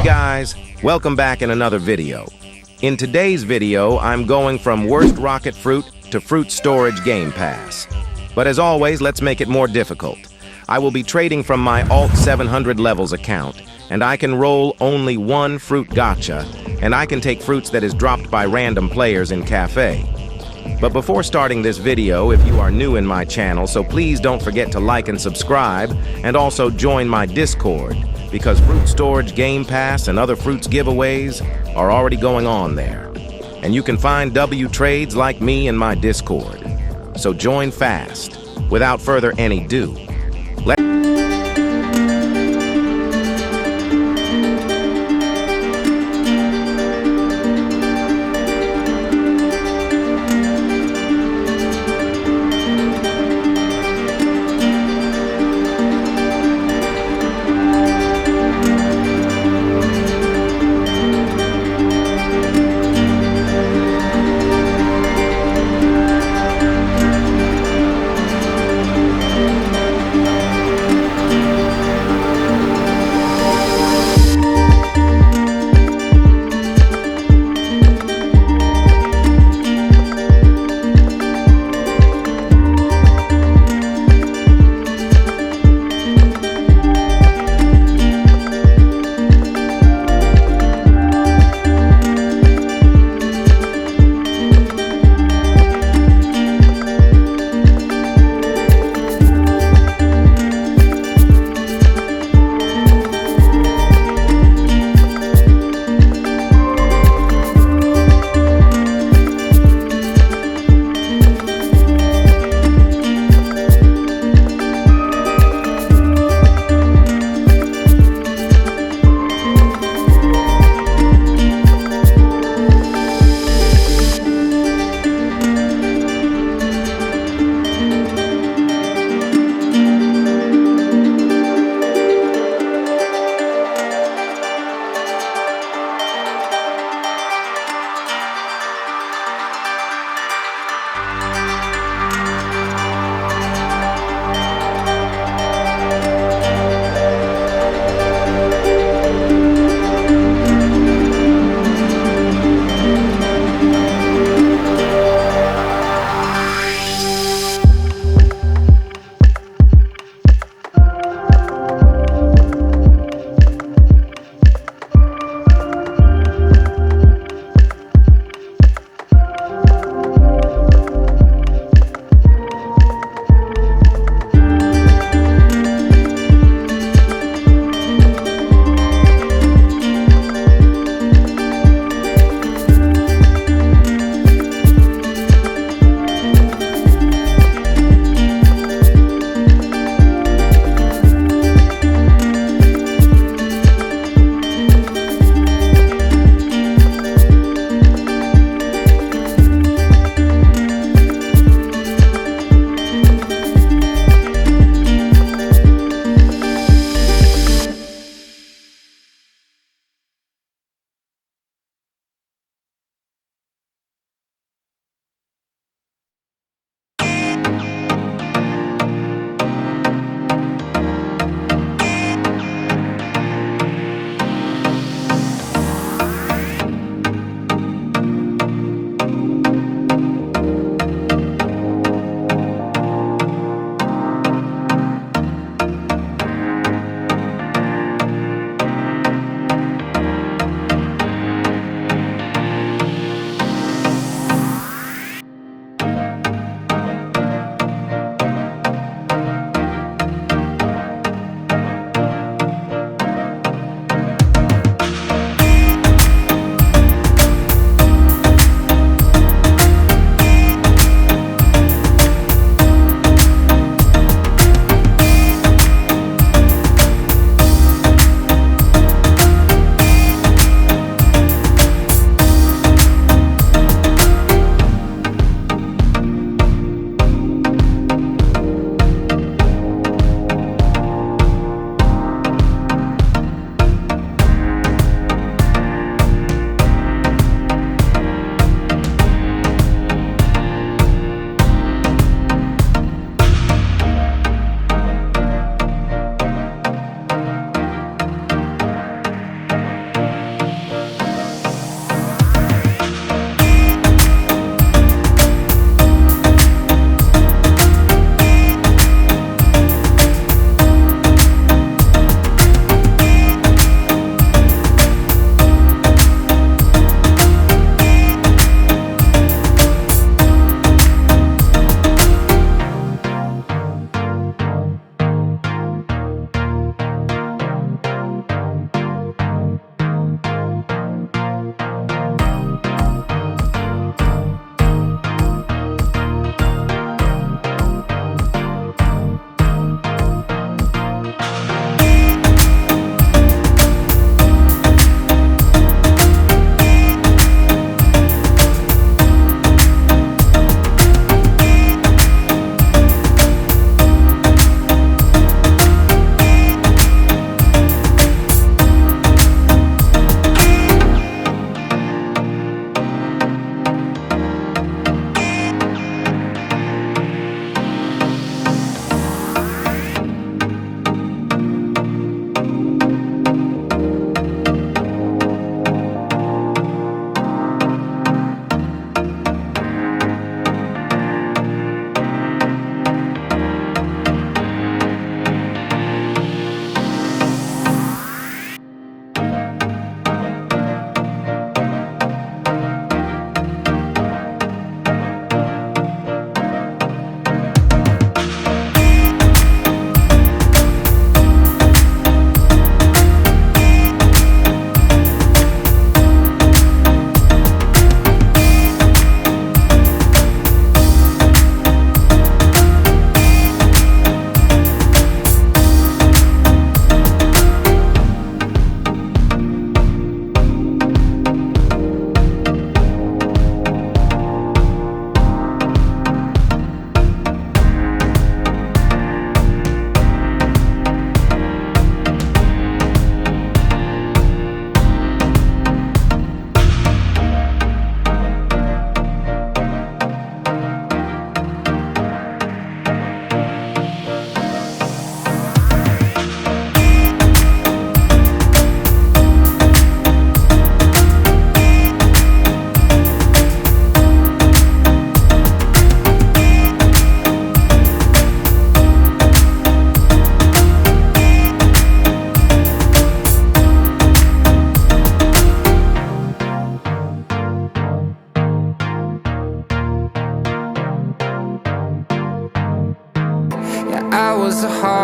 guys, welcome back in another video. In today's video, I'm going from worst rocket fruit to fruit storage game pass. But as always, let's make it more difficult. I will be trading from my Alt 700 levels account, and I can roll only one fruit gacha, and I can take fruits that is dropped by random players in cafe. But before starting this video, if you are new in my channel, so please don't forget to like and subscribe, and also join my Discord, because Fruit Storage Game Pass and other fruits giveaways are already going on there. And you can find W trades like me in my Discord. So join fast. Without further any ado,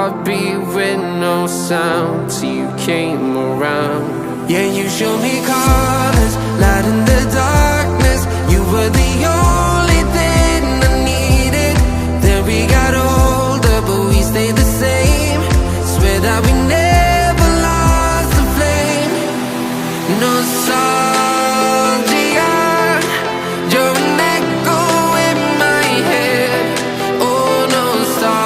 heartbeat with no sound till you came around. Yeah, you showed me colors, light in the darkness. You were the only thing I needed. Then we got older, but we stayed the same. Swear that we never lost the flame. Nostalgia, you're an echo in my head. Oh, nostalgia,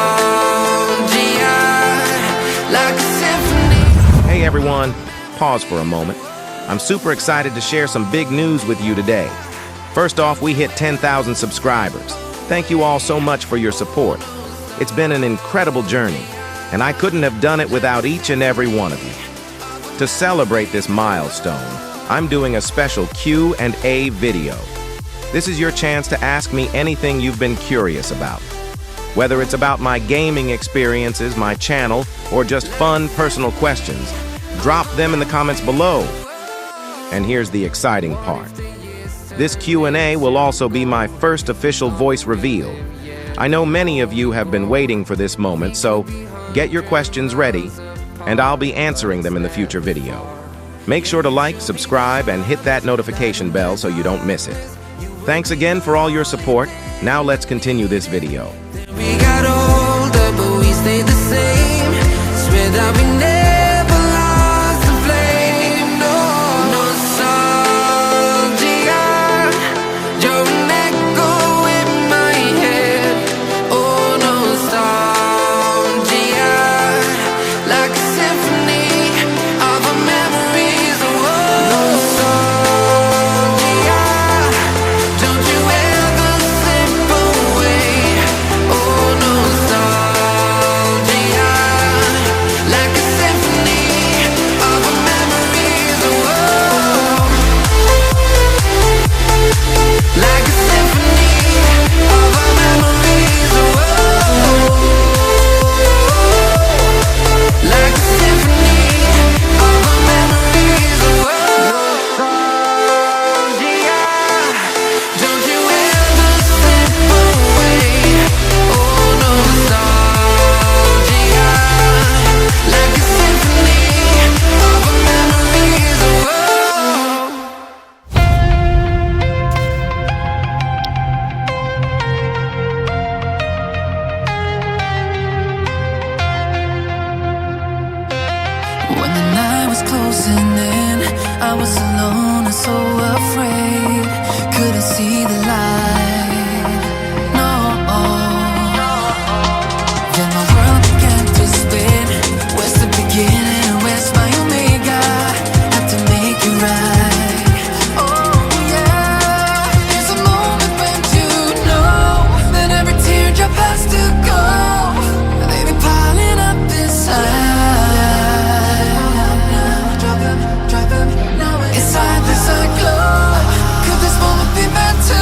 like a symphony. Hey everyone, pause for a moment. I'm super excited to share some big news with you today. First off, we hit 10,000 subscribers. Thank you all so much for your support. It's been an incredible journey, and I couldn't have done it without each and every one of you. To celebrate this milestone, I'm doing a special Q&A video. This is your chance to ask me anything you've been curious about. Whether it's about my gaming experiences, my channel, or just fun personal questions, drop them in the comments below. And here's the exciting part. This Q&A will also be my first official voice reveal. I know many of you have been waiting for this moment, so get your questions ready, and I'll be answering them in the future video. Make sure to like, subscribe, and hit that notification bell so you don't miss it. Thanks again for all your support. Now let's continue this video. We got older, but we stayed the same. Swear that we never lost the flame. No, nostalgia, you're an echo in my head. Oh, nostalgia, like a symphony of our memories. Oh, nostalgia, don't you ever slip away. Oh, nostalgia, like a symphony of our memories. Oh, like a symphony of our memories. Oh, like a symphony of our memories. Oh, nostalgia, don't you ever slip away. Oh, nostalgia, like a symphony of our memories. Oh, when the night was closing in, I was alone and so afraid. Couldn't see the light, no. Then my world began to spin. Where's the beginning and where's my omega? Have to make it right. Oh yeah, there's a moment when you know that every teardrop has to go. They've been piling up inside. Inside this glow. Could this moment be meant to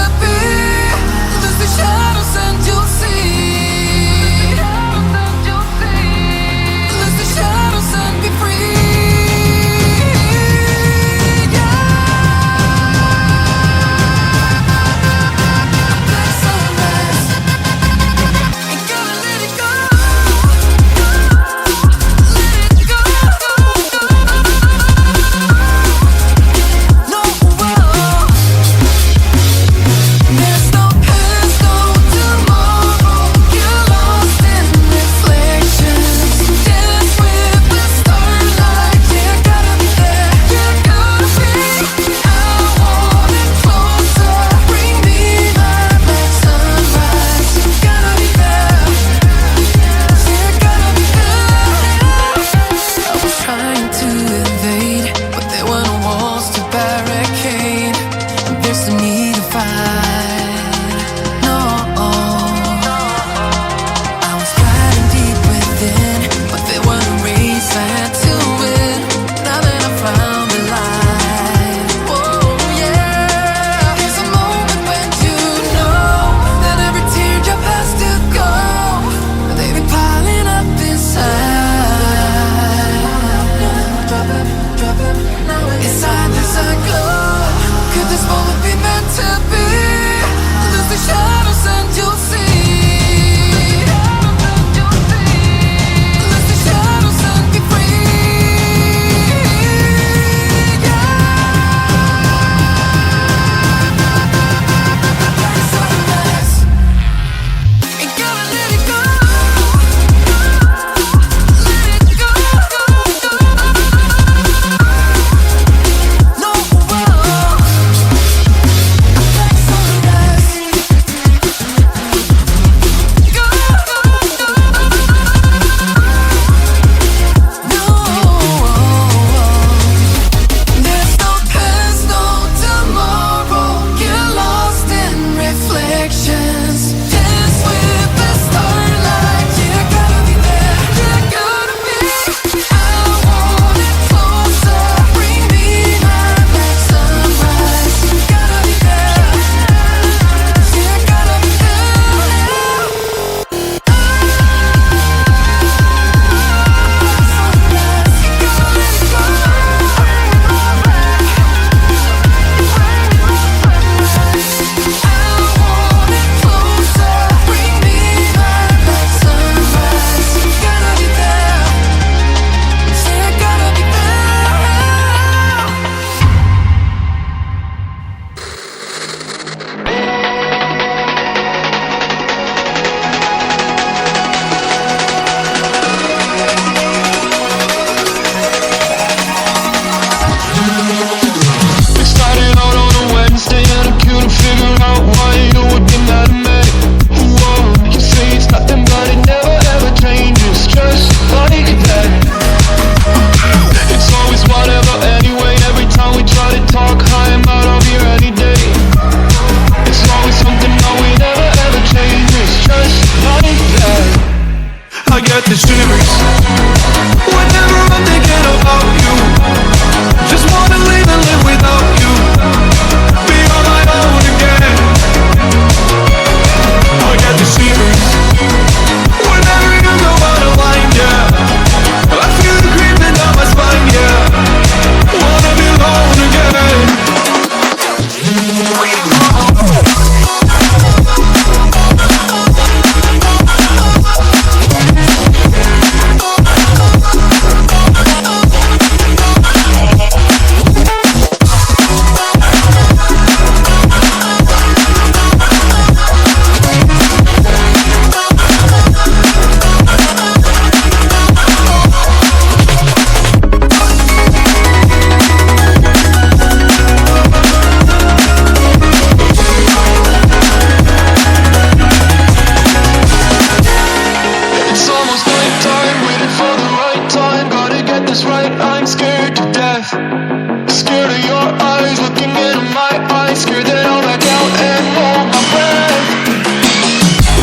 word of your eyes, looking into my eyes, scared that I'll back out and hold my breath.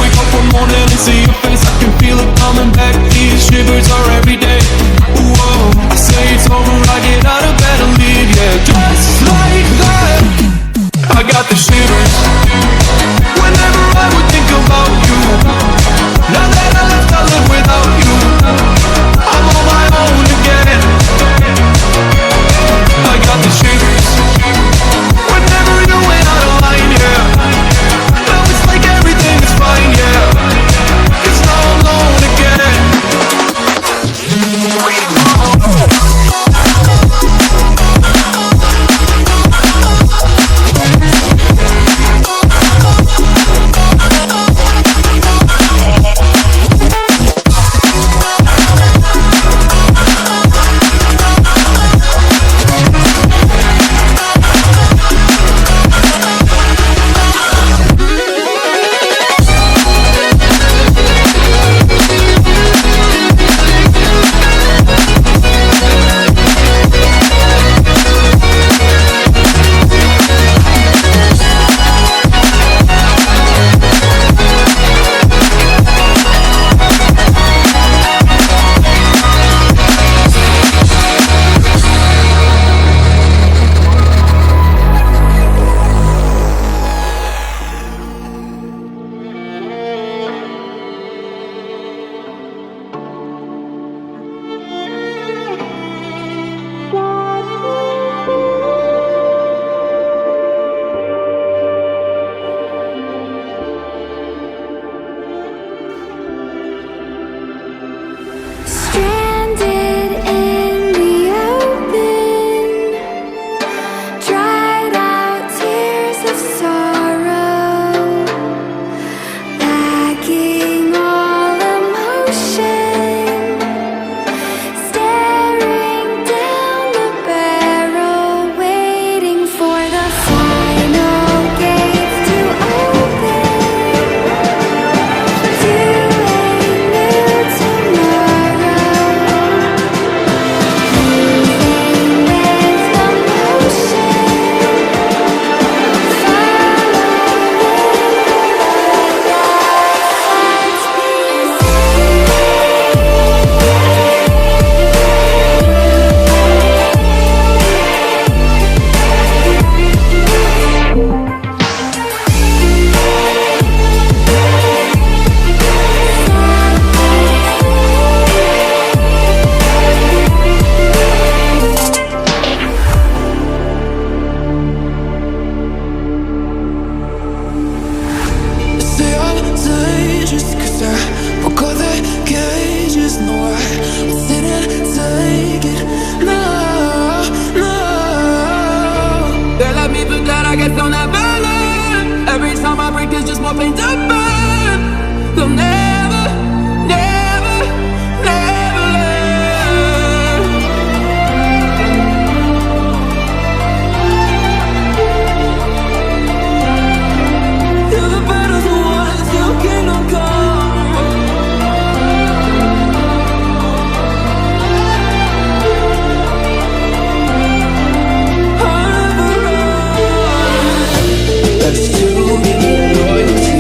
Wake up one morning and see your face, I can feel it coming back. These shivers are every day. Whoa, I say it's over, I get out of bed and leave, yeah, just like that. I got the shivers whenever I would think about you. Now that I left, I live without you. I'm on my own again. I got the shivers whenever you went out of line, yeah. Now it's like everything is fine, yeah. 'Cause now I'm alone again. Stranded in the open, dried out tears of sorrow, lacking all emotion, staring down the barrel, waiting for the final gates to open to a new tomorrow. Say I'm dangerous 'cause I broke all the cages. No, I didn't take it. No, no. They let me forget, I guess they'll never learn. Every time I break, there's just more pain to burn. They'll never, never, never learn. Till the battle's won, till kingdom come. There's too many loyalty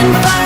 and fire.